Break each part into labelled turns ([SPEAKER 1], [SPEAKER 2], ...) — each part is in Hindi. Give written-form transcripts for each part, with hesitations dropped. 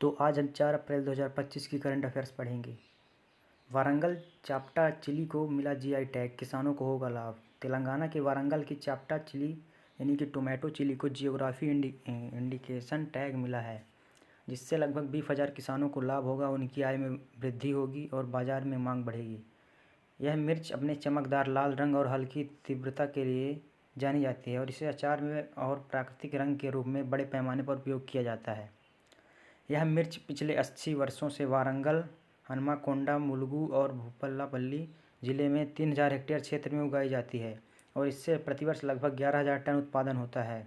[SPEAKER 1] तो आज हम 4 अप्रैल 2025 की करंट अफेयर्स पढ़ेंगे। वारंगल चाप्टा चिली को मिला जीआई टैग, किसानों को होगा लाभ। तेलंगाना के वारंगल की चाप्टा चिली यानी कि टोमेटो चिली को जियोग्राफी इंडिकेशन टैग मिला है, जिससे लगभग 20,000 किसानों को लाभ होगा, उनकी आय में वृद्धि होगी और बाजार में मांग बढ़ेगी। यह मिर्च अपने चमकदार लाल रंग और हल्की तीव्रता के लिए जानी जाती है और इसे अचार में और प्राकृतिक रंग के रूप में बड़े पैमाने पर उपयोग किया जाता है। यह मिर्च पिछले 80 वर्षों से वारंगल, हनुमकोंडा, मुलुगु और भूपालपल्ली जिले में 3,000 हेक्टेयर क्षेत्र में उगाई जाती है और इससे प्रतिवर्ष लगभग 11,000 टन उत्पादन होता है।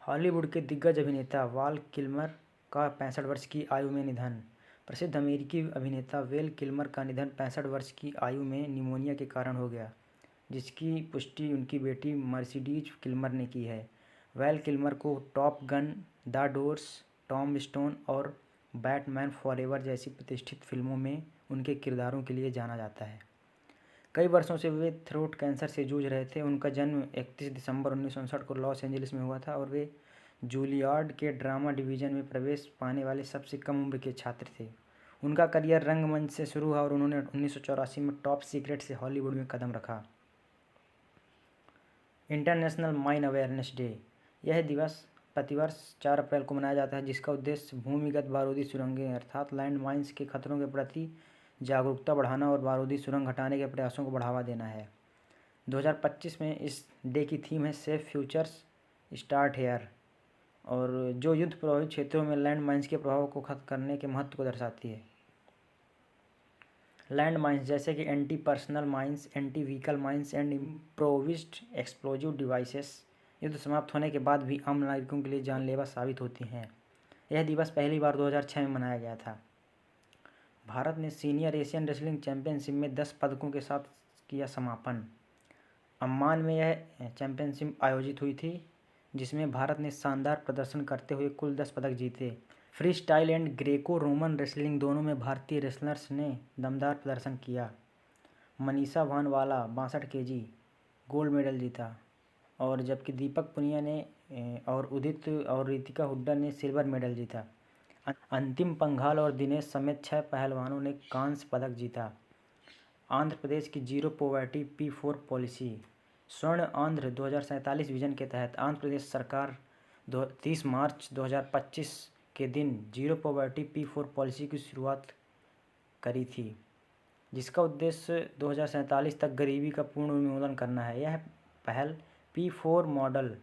[SPEAKER 1] हॉलीवुड के दिग्गज अभिनेता वाल किल्मर का 65 वर्ष की आयु में निधन। प्रसिद्ध अमेरिकी अभिनेता वेल किल्मर का निधन 65 वर्ष की आयु में निमोनिया के कारण हो गया, जिसकी पुष्टि उनकी बेटी मर्सिडीज किल्मर ने की है। वेल किल्मर को top gun, the doors, Tom stone और बैटमैन फॉरएवर जैसी प्रतिष्ठित फिल्मों में उनके किरदारों के लिए जाना जाता है। कई वर्षों से वे थ्रोट कैंसर से जूझ रहे थे। उनका जन्म 31 दिसंबर 1959 को लॉस एंजलिस में हुआ था और वे जूलियार्ड के ड्रामा डिवीज़न में प्रवेश पाने वाले सबसे कम उम्र के छात्र थे। उनका करियर रंगमंच से शुरू हुआ और उन्होंने 1984 में टॉप सीक्रेट से हॉलीवुड में कदम रखा। International mine awareness day. यह दिवस प्रतिवर्ष 4 अप्रैल को मनाया जाता है, जिसका उद्देश्य भूमिगत बारूदी सुरंगें अर्थात लैंड माइंस के खतरों के प्रति जागरूकता बढ़ाना और बारूदी सुरंग हटाने के प्रयासों को बढ़ावा देना है। 2025 में इस डे की थीम है सेफ फ्यूचर्स स्टार्ट हेयर, और जो युद्ध प्रभावित क्षेत्रों में लैंड माइंस के प्रभाव को खत्म करने के महत्व को दर्शाती है। लैंड माइंस जैसे कि anti personnel mines, anti vehicle mines and improvised explosive devices युद्ध समाप्त होने के बाद भी आम नागरिकों के लिए जानलेवा साबित होती हैं। यह दिवस पहली बार 2006 में मनाया गया था। भारत ने सीनियर एशियन रेसलिंग चैंपियनशिप में 10 पदकों के साथ किया समापन। अम्मान में यह चैंपियनशिप आयोजित हुई थी, जिसमें भारत ने शानदार प्रदर्शन करते हुए कुल 10 पदक जीते। Free style and Greco Roman wrestling दोनों में भारतीय रेसलर्स ने दमदार प्रदर्शन किया। Manisha Bhanwala 62 KG gold medal जीता, और जबकि दीपक पुनिया ने और उदित और रितिका हुड्डा ने सिल्वर मेडल जीता। अंतिम पंघाल और दिनेश समेत 6 पहलवानों ने कांस्य पदक जीता। आंध्र प्रदेश की जीरो पॉवर्टी P4 पॉलिसी। स्वर्ण आंध्र 2047 विजन के तहत आंध्र प्रदेश सरकार 30 मार्च 2025 के दिन जीरो पॉवर्टी P4 पॉलिसी की शुरुआत करी थी, जिसका उद्देश्य 2047 तक गरीबी का पूर्ण उन्मूलन करना है। यह पहल P4 मॉडल,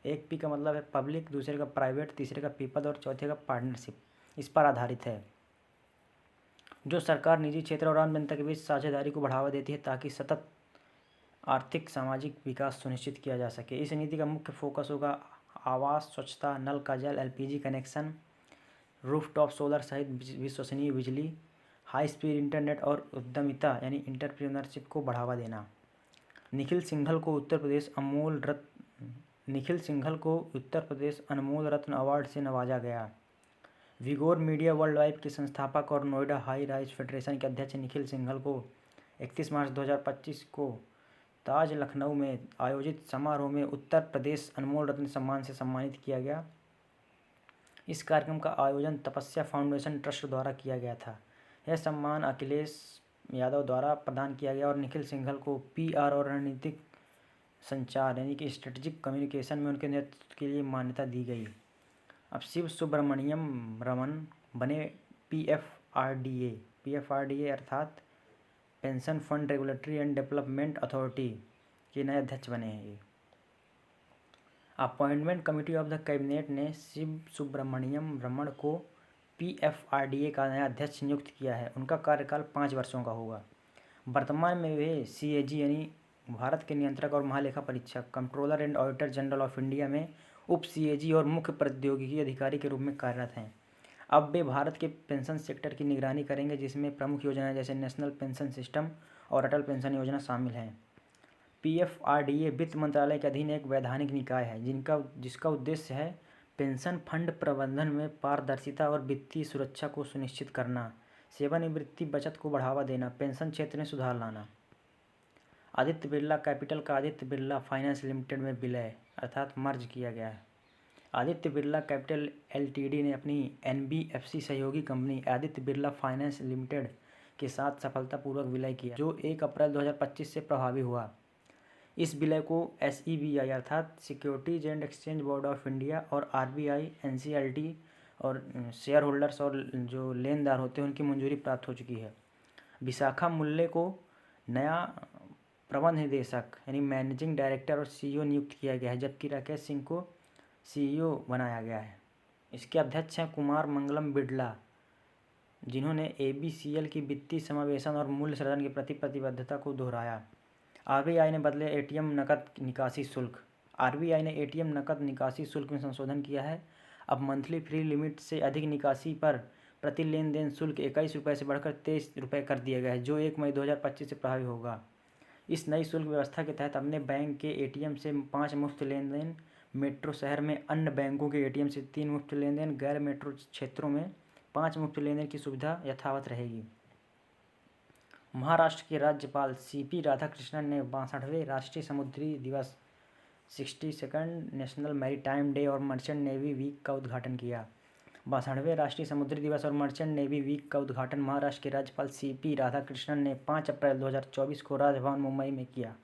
[SPEAKER 1] एक P का मतलब है पब्लिक, दूसरे का प्राइवेट, तीसरे का पीपल और चौथे का पार्टनरशिप, इस पर आधारित है, जो सरकार, निजी क्षेत्र और आम जनता के बीच साझेदारी को बढ़ावा देती है ताकि सतत आर्थिक सामाजिक विकास सुनिश्चित किया जा सके। इस नीति का मुख्य फोकस होगा आवास, स्वच्छता, नल का जल, LPG कनेक्शन, रूफटॉप सोलर सहित विश्वसनीय बिजली, हाई स्पीड इंटरनेट और उद्यमिता यानी एंटरप्रेन्योरशिप को बढ़ावा देना। निखिल सिंघल को उत्तर प्रदेश अनमोल रत्न अवार्ड से नवाजा गया। विगोर मीडिया वर्ल्ड वाइड के संस्थापक और नोएडा हाई राइज फेडरेशन के अध्यक्ष निखिल सिंघल को 31 मार्च 2025 को ताज लखनऊ में आयोजित समारोह में उत्तर प्रदेश अनमोल रत्न सम्मान से सम्मानित किया गया। इस कार्यक्रम का आयोजन तपस्या फाउंडेशन ट्रस्ट द्वारा किया गया था। यह सम्मान अखिलेश यादव द्वारा प्रदान किया गया और निखिल सिंघल को PR और रणनीतिक संचार यानी कि स्ट्रेटेजिक कम्युनिकेशन में उनके नेतृत्व के लिए मान्यता दी गई। अब शिव सुब्रमण्यम रमन बने PFRDA अर्थात pension fund regulatory and development authority के नए अध्यक्ष बने हैं। ये appointment committee of the cabinet ने शिव सुब्रमण्यम रमन को PFRDA का नया अध्यक्ष नियुक्त किया है। उनका कार्यकाल 5 वर्षों का होगा। वर्तमान में वे CAG यानी भारत के नियंत्रक और महालेखा परीक्षक, controller and auditor general of India में उप CAG और मुख्य प्रौद्योगिकी अधिकारी के रूप में कार्यरत हैं। अब वे भारत के पेंशन सेक्टर की निगरानी करेंगे, जिसमें प्रमुख योजनाएं जैसे नेशनल पेंशन सिस्टम और अटल पेंशन योजना शामिल हैं। PFRDA वित्त मंत्रालय के अधीन एक वैधानिक निकाय है, जिसका उद्देश्य है पेंशन फंड प्रबंधन में पारदर्शिता और वित्तीय सुरक्षा को सुनिश्चित करना, सेवानिवृत्ति बचत को बढ़ावा देना, पेंशन क्षेत्र में सुधार लाना। आदित्य बिरला कैपिटल का आदित्य बिरला फाइनेंस लिमिटेड में विलय अर्थात मर्ज किया गया है। आदित्य बिरला कैपिटल एलटीडी ने अपनी एनबीएफसी सहयोगी company Aditya Birla finance limited के साथ सफलतापूर्वक विलय किया, जो 1 अप्रैल 2025 से प्रभावी हुआ। इस विलय को SEBI अर्थात securities and exchange board of India और RBI, NCLT और शेयर होल्डर्स और जो लेनदार होते हैं उनकी मंजूरी प्राप्त हो चुकी है। विशाखा मुल्ले को नया प्रबंध निदेशक यानी मैनेजिंग डायरेक्टर और CEO नियुक्त किया गया है, जबकि राकेश सिंह को CEO बनाया गया है। इसके अध्यक्ष हैं कुमार मंगलम बिड़ला, जिन्होंने ABCL की वित्तीय समावेशन और मूल्य सृजन के प्रति प्रतिबद्धता को दोहराया। RBI ने बदले ATM नकद निकासी शुल्क। RBI ने ATM नकद निकासी शुल्क में संशोधन किया है। अब मंथली फ्री लिमिट से अधिक निकासी पर प्रति लेन देन शुल्क 21 रुपये से बढ़कर 23 रुपये कर दिया गया है, जो 1 मई 2025 से प्रभावी होगा। इस नई शुल्क व्यवस्था के तहत अपने बैंक के ATM से 5 मुफ्त लेन देन, मेट्रो शहर में अन्य बैंकों के ATM से 3 मुफ्त लेन देन, गैर मेट्रो क्षेत्रों में 5 मुफ्त लेन देन की सुविधा यथावत रहेगी। महाराष्ट्र के राज्यपाल CP राधाकृष्णन ने 62वें राष्ट्रीय समुद्री दिवस 62nd नेशनल मैरीटाइम डे और मर्चेंट नेवी वीक का उद्घाटन किया। 62वें राष्ट्रीय समुद्री दिवस और मर्चेंट नेवी वीक का उद्घाटन महाराष्ट्र के राज्यपाल CP राधाकृष्णन ने 5 अप्रैल 2024 को राजभवन मुंबई में किया।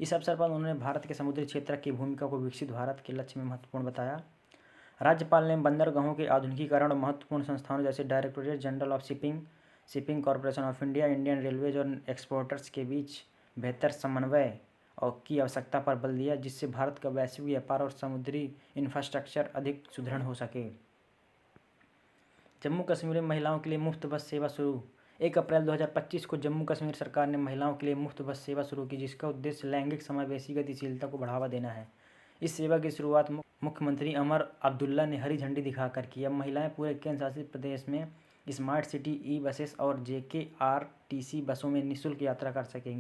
[SPEAKER 1] इस अवसर पर उन्होंने भारत के समुद्री क्षेत्र की भूमिका को विकसित भारत के लक्ष्य में महत्वपूर्ण बताया। राज्यपाल ने बंदरगाहों के आधुनिकीकरण और महत्वपूर्ण संस्थानों जैसे directorate general of shipping, shipping corporation of India, Indian railways और एक्सपोर्टर्स के बीच बेहतर समन्वय और की आवश्यकता पर बल दिया, जिससे भारत का वैश्विक व्यापार और समुद्री इंफ्रास्ट्रक्चर अधिक सुदृढ़ हो सके। जम्मू कश्मीर में महिलाओं के लिए मुफ्त बस सेवा शुरू। 1 अप्रैल 2025 को जम्मू कश्मीर सरकार ने महिलाओं के लिए मुफ्त बस सेवा शुरू की, जिसका उद्देश्य लैंगिक समावेशी गतिशीलता को बढ़ावा देना है। इस सेवा की शुरुआत मुख्यमंत्री अमर अब्दुल्ला ने हरी झंडी दिखाकर की। अब महिलाएं पूरे केंद्र शासित प्रदेश में स्मार्ट सिटी ई बसेस और JKRTC बसों में निःशुल्क यात्रा कर सकेंगी।